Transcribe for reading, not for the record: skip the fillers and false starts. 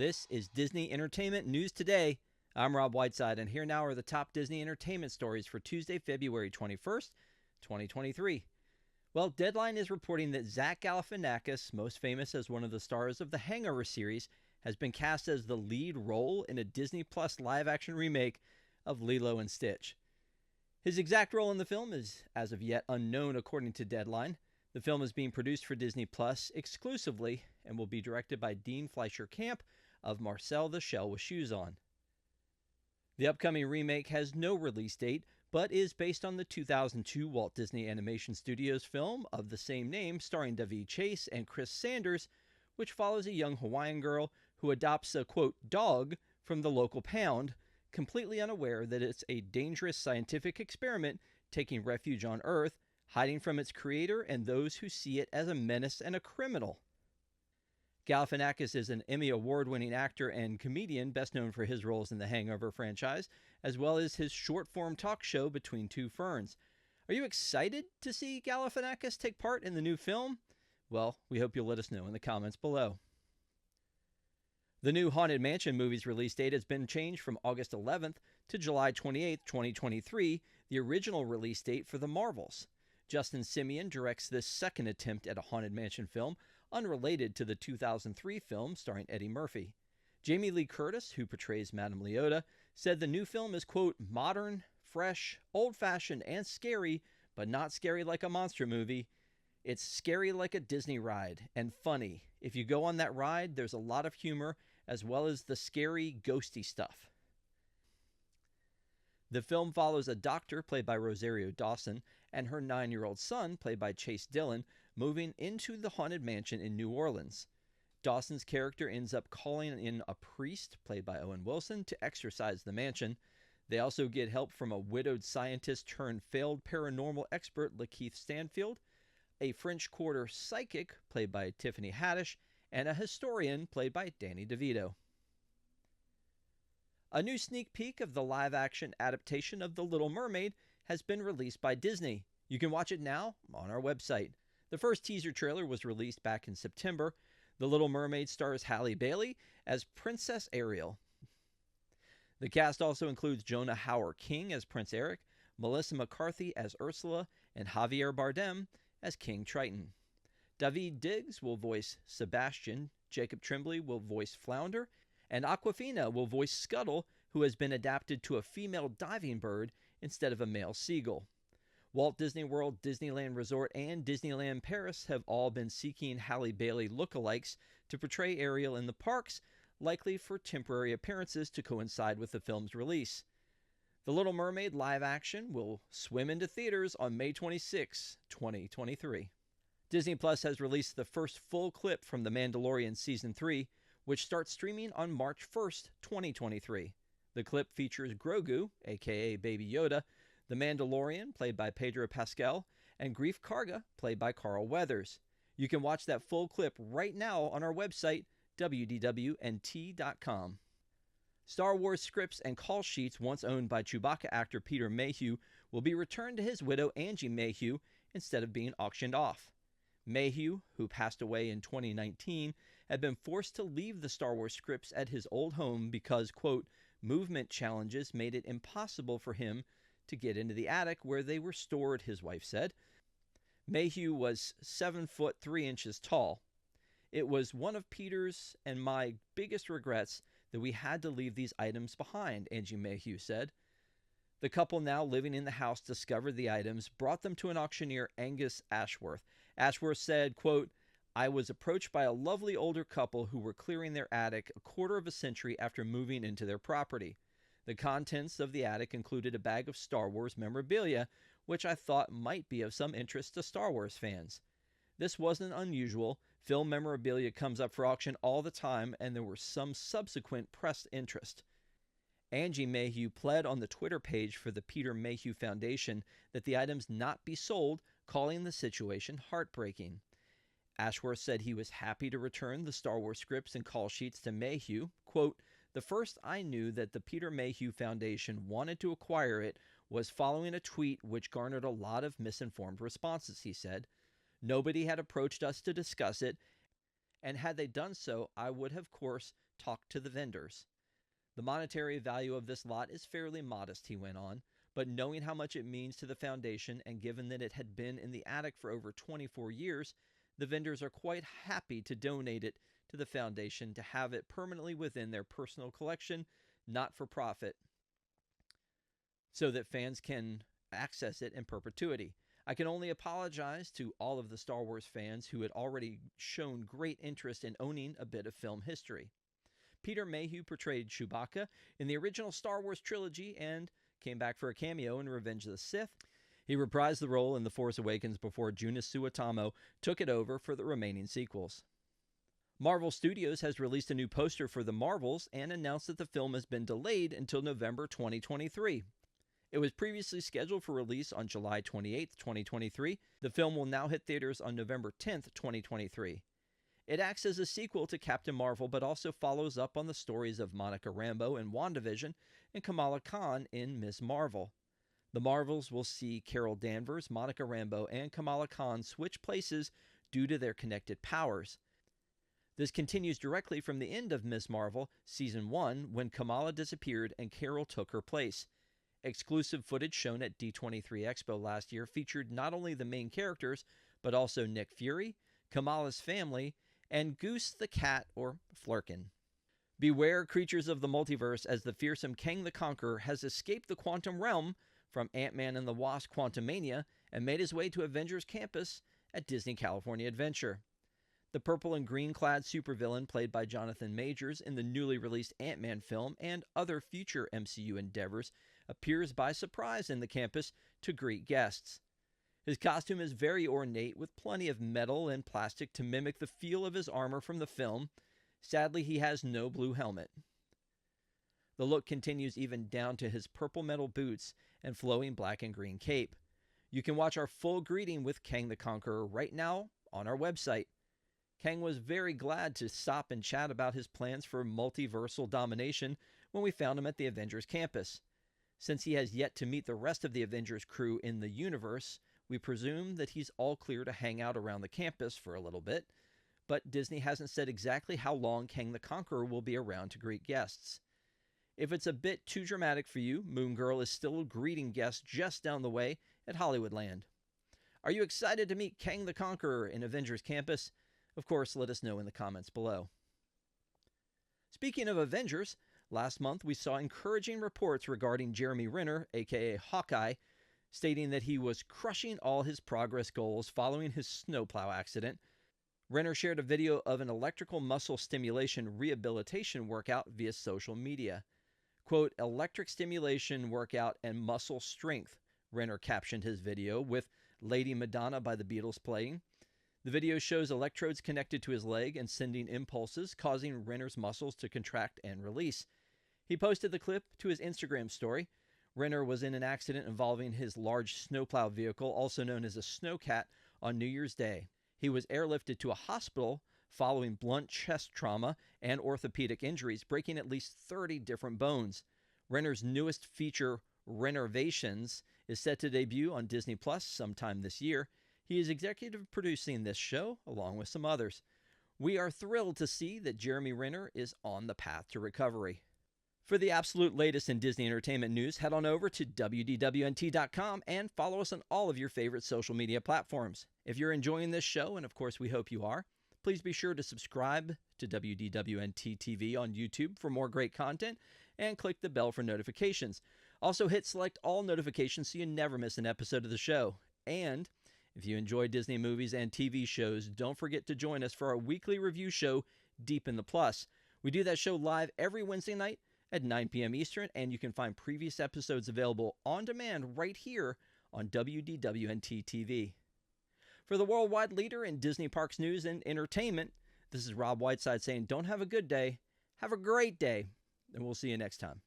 This is Disney Entertainment News Today. I'm Rob Whiteside, and here now are the top Disney entertainment stories for Tuesday, February 21st, 2023. Well, Deadline is reporting that Zach Galifianakis, most famous as one of the stars of the Hangover series, has been cast as the lead role in a Disney Plus live-action remake of Lilo and Stitch. His exact role in the film is, as of yet, unknown according to Deadline. The film is being produced for Disney Plus exclusively and will be directed by Dean Fleischer Camp of Marcel the Shell with Shoes On. The upcoming remake has no release date, but is based on the 2002 Walt Disney Animation Studios film of the same name starring David Chase and Chris Sanders, which follows a young Hawaiian girl who adopts a, quote, dog from the local pound, completely unaware that it's a dangerous scientific experiment taking refuge on Earth, hiding from its creator and those who see it as a menace and a criminal. Galifianakis is an Emmy Award-winning actor and comedian best known for his roles in the Hangover franchise, as well as his short-form talk show Between Two Ferns. Are you excited to see Galifianakis take part in the new film? Well, we hope you'll let us know in the comments below. The new Haunted Mansion movie's release date has been changed from August 11th to July 28th, 2023, the original release date for The Marvels. Justin Simien directs this second attempt at a Haunted Mansion film, unrelated to the 2003 film starring Eddie Murphy. Jamie Lee Curtis, who portrays Madame Leota, said the new film is, quote, modern, fresh, old-fashioned, and scary, but not scary like a monster movie. It's scary like a Disney ride, and funny. If you go on that ride, there's a lot of humor, as well as the scary, ghosty stuff. The film follows a doctor, played by Rosario Dawson, and her 9-year-old son, played by Chase Dillon, moving into the Haunted Mansion in New Orleans. Dawson's character ends up calling in a priest, played by Owen Wilson, to exorcise the mansion. They also get help from a widowed scientist turned failed paranormal expert, Lakeith Stanfield, a French Quarter psychic, played by Tiffany Haddish, and a historian, played by Danny DeVito. A new sneak peek of the live-action adaptation of The Little Mermaid has been released by Disney. You can watch it now on our website. The first teaser trailer was released back in September. The Little Mermaid stars Halle Bailey as Princess Ariel. The cast also includes Jonah Hauer-King as Prince Eric, Melissa McCarthy as Ursula, and Javier Bardem as King Triton. Daveed Diggs will voice Sebastian, Jacob Tremblay will voice Flounder, and Awkwafina will voice Scuttle, who has been adapted to a female diving bird instead of a male seagull. Walt Disney World, Disneyland Resort, and Disneyland Paris have all been seeking Halle Bailey lookalikes to portray Ariel in the parks, likely for temporary appearances to coincide with the film's release. The Little Mermaid live action will swim into theaters on May 26, 2023. Disney Plus has released the first full clip from The Mandalorian Season 3, which starts streaming on March 1st, 2023. The clip features Grogu, aka Baby Yoda, the Mandalorian, played by Pedro Pascal, and Greef Karga, played by Carl Weathers. You can watch that full clip right now on our website, WDWNT.com. Star Wars scripts and call sheets once owned by Chewbacca actor Peter Mayhew will be returned to his widow Angie Mayhew instead of being auctioned off. Mayhew, who passed away in 2019, had been forced to leave the Star Wars scripts at his old home because, quote, movement challenges made it impossible for him to get into the attic where they were stored, his wife said. Mayhew was 7 foot 3 inches tall. It was one of Peter's and my biggest regrets that we had to leave these items behind, Angie Mayhew said. The couple now living in the house discovered the items, brought them to an auctioneer, Angus Ashworth. Ashworth said, quote, I was approached by a lovely older couple who were clearing their attic a quarter of a century after moving into their property. The contents of the attic included a bag of Star Wars memorabilia, which I thought might be of some interest to Star Wars fans. This wasn't unusual. Film memorabilia comes up for auction all the time, and there were some subsequent press interest. Angie Mayhew pled on the Twitter page for the Peter Mayhew Foundation that the items not be sold, calling the situation heartbreaking. Ashworth said he was happy to return the Star Wars scripts and call sheets to Mayhew. Quote, the first I knew that the Peter Mayhew Foundation wanted to acquire it was following a tweet which garnered a lot of misinformed responses, he said. Nobody had approached us to discuss it, and had they done so, I would have, of course, talked to the vendors. The monetary value of this lot is fairly modest, he went on, but knowing how much it means to the foundation and given that it had been in the attic for over 24 years, the vendors are quite happy to donate it to the foundation to have it permanently within their personal collection, not for profit, so that fans can access it in perpetuity. I can only apologize to all of the Star Wars fans who had already shown great interest in owning a bit of film history. Peter Mayhew portrayed Chewbacca in the original Star Wars trilogy and came back for a cameo in Revenge of the Sith. He reprised the role in The Force Awakens before Junice Suetamo took it over for the remaining sequels. Marvel Studios has released a new poster for The Marvels and announced that the film has been delayed until November 2023. It was previously scheduled for release on July 28, 2023. The film will now hit theaters on November 10, 2023. It acts as a sequel to Captain Marvel, but also follows up on the stories of Monica Rambeau in WandaVision and Kamala Khan in Ms. Marvel. The Marvels will see Carol Danvers, Monica Rambeau, and Kamala Khan switch places due to their connected powers. This continues directly from the end of Ms. Marvel, Season 1, when Kamala disappeared and Carol took her place. Exclusive footage shown at D23 Expo last year featured not only the main characters, but also Nick Fury, Kamala's family, and Goose the cat, or Flurkin. Beware, creatures of the multiverse, as the fearsome Kang the Conqueror has escaped the quantum realm from Ant-Man and the Wasp Quantumania and made his way to Avengers Campus at Disney California Adventure. The purple and green-clad supervillain played by Jonathan Majors in the newly released Ant-Man film and other future MCU endeavors appears by surprise in the campus to greet guests. His costume is very ornate with plenty of metal and plastic to mimic the feel of his armor from the film. Sadly, he has no blue helmet. The look continues even down to his purple metal boots and flowing black and green cape. You can watch our full greeting with Kang the Conqueror right now on our website. Kang was very glad to stop and chat about his plans for multiversal domination when we found him at the Avengers campus. Since he has yet to meet the rest of the Avengers crew in the universe, we presume that he's all clear to hang out around the campus for a little bit, but Disney hasn't said exactly how long Kang the Conqueror will be around to greet guests. If it's a bit too dramatic for you, Moon Girl is still greeting guests just down the way at Hollywoodland. Are you excited to meet Kang the Conqueror in Avengers Campus? Of course, let us know in the comments below. Speaking of Avengers, last month we saw encouraging reports regarding Jeremy Renner, aka Hawkeye, stating that he was crushing all his progress goals following his snowplow accident. Renner shared a video of an electrical muscle stimulation rehabilitation workout via social media. Quote, "electric stimulation workout and muscle strength," Renner captioned his video, with Lady Madonna by the Beatles playing. The video shows electrodes connected to his leg and sending impulses, causing Renner's muscles to contract and release. He posted the clip to his Instagram story. Renner was in an accident involving his large snowplow vehicle, also known as a snowcat, on New Year's Day. He was airlifted to a hospital following blunt chest trauma and orthopedic injuries, breaking at least 30 different bones. Renner's newest feature, Rennervations, is set to debut on Disney Plus sometime this year. He is executive producing this show, along with some others. We are thrilled to see that Jeremy Renner is on the path to recovery. For the absolute latest in Disney entertainment news, head on over to WDWNT.com and follow us on all of your favorite social media platforms. If you're enjoying this show, and of course we hope you are, please be sure to subscribe to WDWNT TV on YouTube for more great content and click the bell for notifications. Also hit select all notifications so you never miss an episode of the show. And if you enjoy Disney movies and TV shows, don't forget to join us for our weekly review show, Deep in the Plus. We do that show live every Wednesday night at 9 p.m. Eastern, and you can find previous episodes available on demand right here on WDWNT TV. For the worldwide leader in Disney Parks news and entertainment, this is Rob Whiteside saying don't have a good day, have a great day, and we'll see you next time.